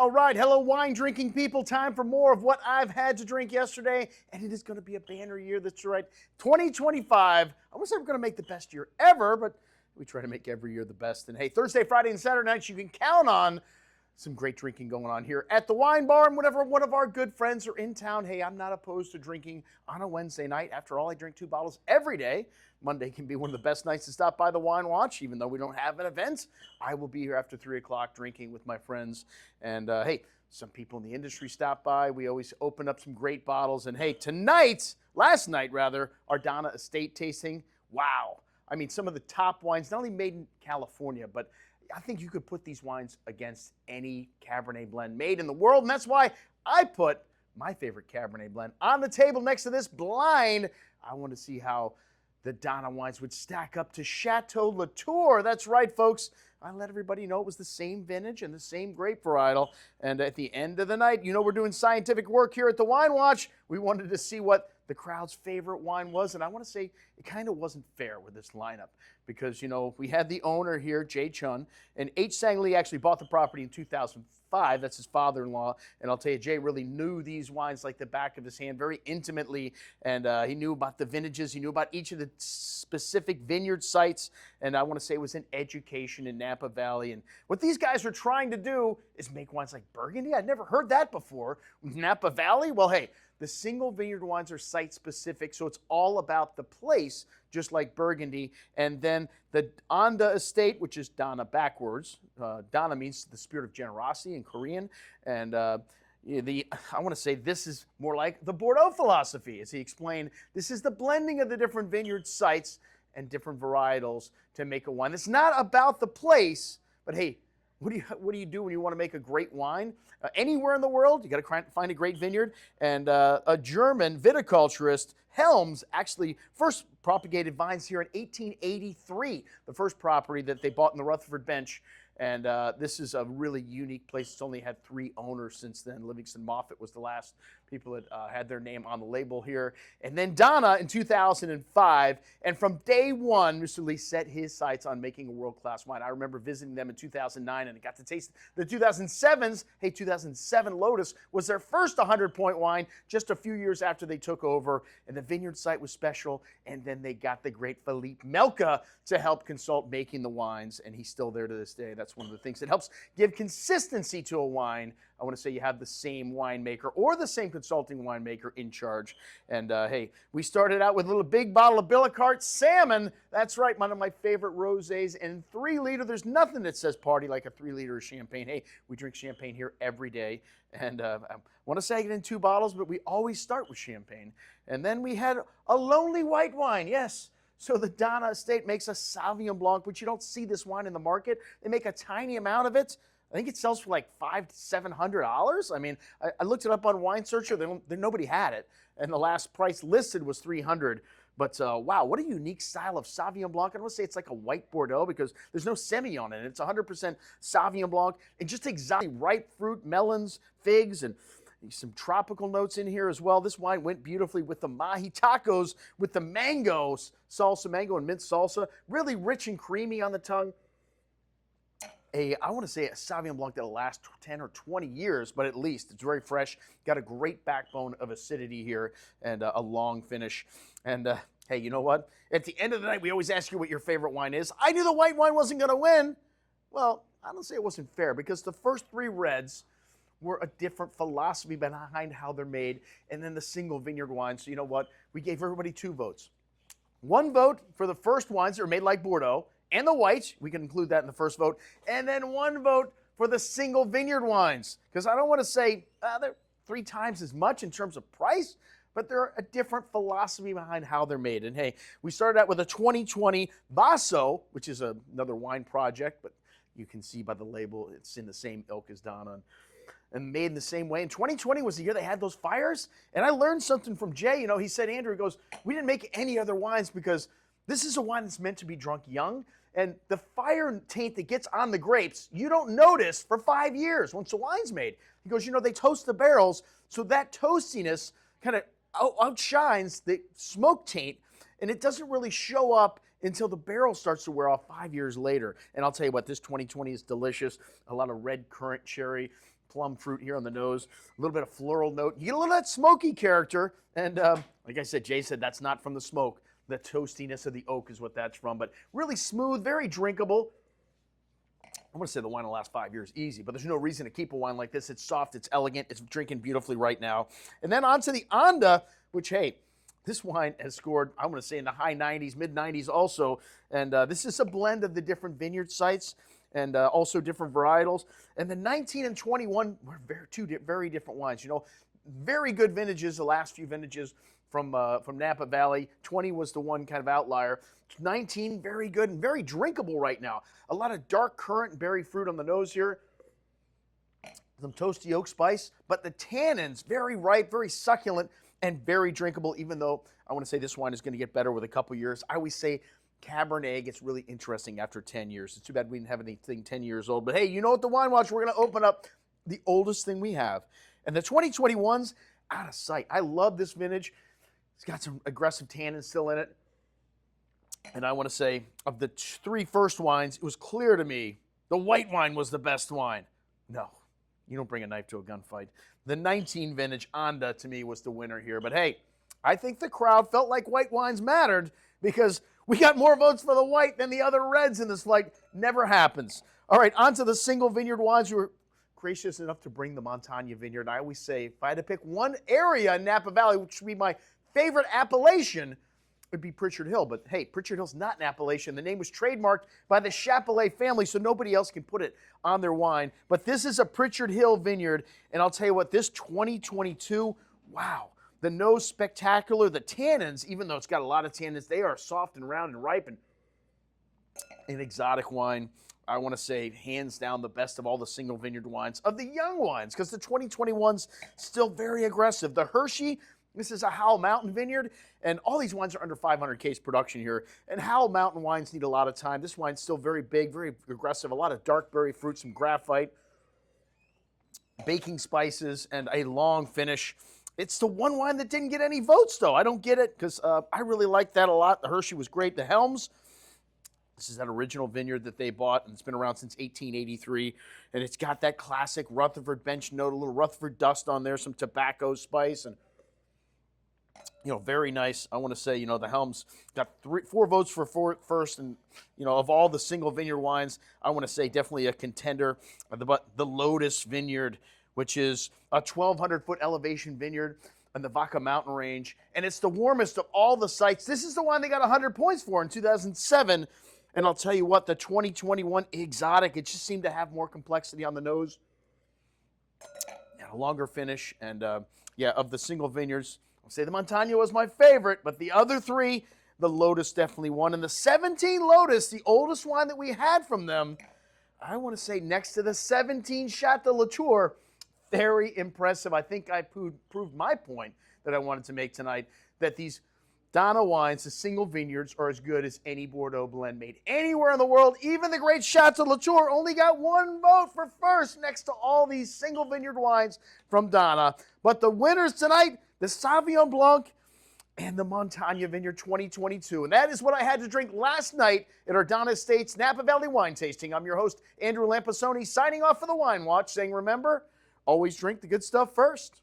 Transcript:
All right, hello wine drinking people. Time for more of what I've had to drink yesterday, and it is going to be a banner year. That's right, 2025. I wouldn't say we're going to make the best year ever, but we try to make every year the best. And hey, Thursday, Friday, and Saturday nights, you can count on some great drinking going on here at the wine bar. And whenever one of our good friends are in town, hey, I'm not opposed to drinking on a Wednesday night. After all, I drink 2 bottles every day. Monday can be one of the best nights to stop by the Wine Watch, even though we don't have an event. I will be here after 3 o'clock drinking with my friends. And hey, some people in the industry stop by. We always open up some great bottles. And hey, last night rather, our Donna Estate tasting. Wow. I mean, some of the top wines, not only made in California, but I think you could put these wines against any Cabernet blend made in the world. And that's why I put my favorite Cabernet blend on the table next to this blind. I want to see how the Donna wines would stack up to Chateau Latour. That's right, folks. I let everybody know it was the same vintage and the same grape varietal. And at the end of the night, you know we're doing scientific work here at the Wine Watch. We wanted to see what the crowd's favorite wine was. And I want to say it kind of wasn't fair with this lineup because, you know, we had the owner here, Chun, and H. Sang Lee actually bought the property in 2005. That's his father-in-law. And I'll tell you, Jay really knew these wines like the back of his hand very intimately. And he knew about the vintages. He knew about each of the specific vineyard sites. And I want to say it was an education in Napa Valley. And what these guys are trying to do is make wines like Burgundy. I'd never heard that before. Napa Valley? Well, hey, the single vineyard wines are site-specific, so it's all about the place, just like Burgundy. And then the Onda estate, which is Donna backwards. Donna means the spirit of generosity in Korean. And I want to say this is more like the Bordeaux philosophy. As he explained, this is the blending of the different vineyard sites and different varietals to make a wine. It's not about the place, but hey, what do you do when you want to make a great wine? Anywhere in the world, you got to find a great vineyard. And a German viticulturist, Helms, actually first propagated vines here in 1883, the first property that they bought in the Rutherford Bench. And this is a really unique place. It's only had 3 owners since then. Livingston Moffett was the last people that had their name on the label here. And then Donna in 2005. And from day one, Mr. Lee set his sights on making a world-class wine. I remember visiting them in 2009 and I got to taste the 2007s. Hey, 2007 Lotus was their first 100-point wine just a few years after they took over. And the vineyard site was special. And then they got the great Philippe Melka to help consult making the wines. And he's still there to this day. That's one of the things that helps give consistency to a wine. I want to say you have the same winemaker or the same consulting winemaker in charge. And hey, we started out with a little big bottle of Billicart salmon. That's right, one of my favorite rosés. And 3-liter, there's nothing that says party like a 3-liter of champagne. Hey, we drink champagne here every day. And I want to say I get in 2 bottles, but we always start with champagne. And then we had a lonely white wine, yes. So the Donna Estate makes a Sauvignon Blanc, which you don't see this wine in the market. They make a tiny amount of it. I think it sells for like $500 to $700. I mean, I looked it up on Wine Searcher. Nobody had it. And the last price listed was $300. But wow, what a unique style of Sauvignon Blanc. I don't want to say it's like a white Bordeaux because there's no Semillon in it. It's 100% Sauvignon Blanc. And just exotic ripe fruit, melons, figs, and some tropical notes in here as well. This wine went beautifully with the mahi tacos, with the mangoes, salsa mango and mint salsa. Really rich and creamy on the tongue. I want to say a Sauvignon Blanc that'll last 10 or 20 years, but at least it's very fresh. Got a great backbone of acidity here and a long finish. And hey, you know what? At the end of the night, we always ask you what your favorite wine is. I knew the white wine wasn't going to win. Well, I don't say it wasn't fair because the first 3 reds were a different philosophy behind how they're made, and then the single vineyard wines. So you know what? We gave everybody 2 votes. 1 vote for the first wines that are made like Bordeaux, and the whites, we can include that in the first vote, and then 1 vote for the single vineyard wines. Because I don't want to say they're 3 times as much in terms of price, but they're a different philosophy behind how they're made. And hey, we started out with a 2020 Vaso, which is another wine project, but you can see by the label, it's in the same ilk as Donna and made in the same way. And 2020 was the year they had those fires. And I learned something from Jay. You know, he said, Andrew, he goes, we didn't make any other wines because this is a wine that's meant to be drunk young. And the fire taint that gets on the grapes, you don't notice for 5 years once the wine's made. He goes, you know, they toast the barrels, so that toastiness kind of outshines the smoke taint, and it doesn't really show up until the barrel starts to wear off 5 years later. And I'll tell you what, this 2020 is delicious. A lot of red currant cherry, plum fruit here on the nose, a little bit of floral note. You get a little of that smoky character. And like I said, Jay said that's not from the smoke. The toastiness of the oak is what that's from. But really smooth, very drinkable. I want to say the wine will last 5 years easy, but there's no reason to keep a wine like this. It's soft, it's elegant, it's drinking beautifully right now. And then on to the Onda, which, hey, this wine has scored, I want to say, in the high 90s, mid 90s also. And this is a blend of the different vineyard sites and also different varietals. And the 19 and 21 were two very different wines. You know, very good vintages, the last few vintages from Napa Valley. 20 was the one kind of outlier. 19, very good and very drinkable right now. A lot of dark currant and berry fruit on the nose here. Some toasty oak spice, but the tannins, very ripe, very succulent, and very drinkable, even though I want to say this wine is going to get better with a couple years. I always say Cabernet gets really interesting after 10 years. It's too bad we didn't have anything 10 years old. But hey, you know what, the Wine Watch, we're going to open up the oldest thing we have. And the 2021's out of sight. I love this vintage. It's got some aggressive tannins still in it. And I want to say, of the three first wines, it was clear to me the white wine was the best wine. No, you don't bring a knife to a gunfight. The 19 vintage Onda, to me, was the winner here. But hey, I think the crowd felt like white wines mattered because we got more votes for the white than the other reds in this fight. Never happens. All right, on to the single vineyard wines. We were gracious enough to bring the Montagna vineyard. I always say, if I had to pick one area in Napa Valley, which would be my favorite appellation, would be Pritchard Hill. But hey, Pritchard Hill's not an appellation. The name was trademarked by the Chapelet family, so nobody else can put it on their wine. But this is a Pritchard Hill vineyard, and I'll tell you what, this 2022, wow, the nose spectacular. The tannins, even though it's got a lot of tannins, they are soft and round and ripe, and an exotic wine. I want to say, hands down, the best of all the single vineyard wines, of the young wines, because the 2021's still very aggressive. The Hershey, this is a Howell Mountain vineyard, and all these wines are under 500 case production here. And Howell Mountain wines need a lot of time. This wine's still very big, very aggressive, a lot of dark berry fruit, some graphite, baking spices, and a long finish. It's the one wine that didn't get any votes, though. I don't get it, because I really like that a lot. The Hershey was great. The Helms, this is that original vineyard that they bought, and it's been around since 1883. And it's got that classic Rutherford bench note, a little Rutherford dust on there, some tobacco spice, and you know, very nice. I want to say, you know, the Helms got 4 votes for first, and you know, of all the single vineyard wines, I want to say definitely a contender. But the Lotus vineyard, which is a 1,200-foot elevation vineyard in the Vaca mountain range, and it's the warmest of all the sites. This is the one they got 100 points for in 2007. And I'll tell you what, the 2021 exotic, it just seemed to have more complexity on the nose, and a longer finish, and yeah, of the single vineyards, I'll say the Montagna was my favorite, but the other 3, the Lotus definitely won. And the 17 Lotus, the oldest wine that we had from them, I want to say next to the 17 Chateau Latour, very impressive. I think I proved my point that I wanted to make tonight, that these Donna wines, the single vineyards, are as good as any Bordeaux blend made anywhere in the world. Even the great Chateau Latour only got 1 vote for first next to all these single vineyard wines from Donna. But the winners tonight, the Sauvignon Blanc and the Montagna Vineyard 2022. And that is what I had to drink last night at our Donna Estates Napa Valley wine tasting. I'm your host, Andrew Lampasoni, signing off for the Wine Watch, saying remember, always drink the good stuff first.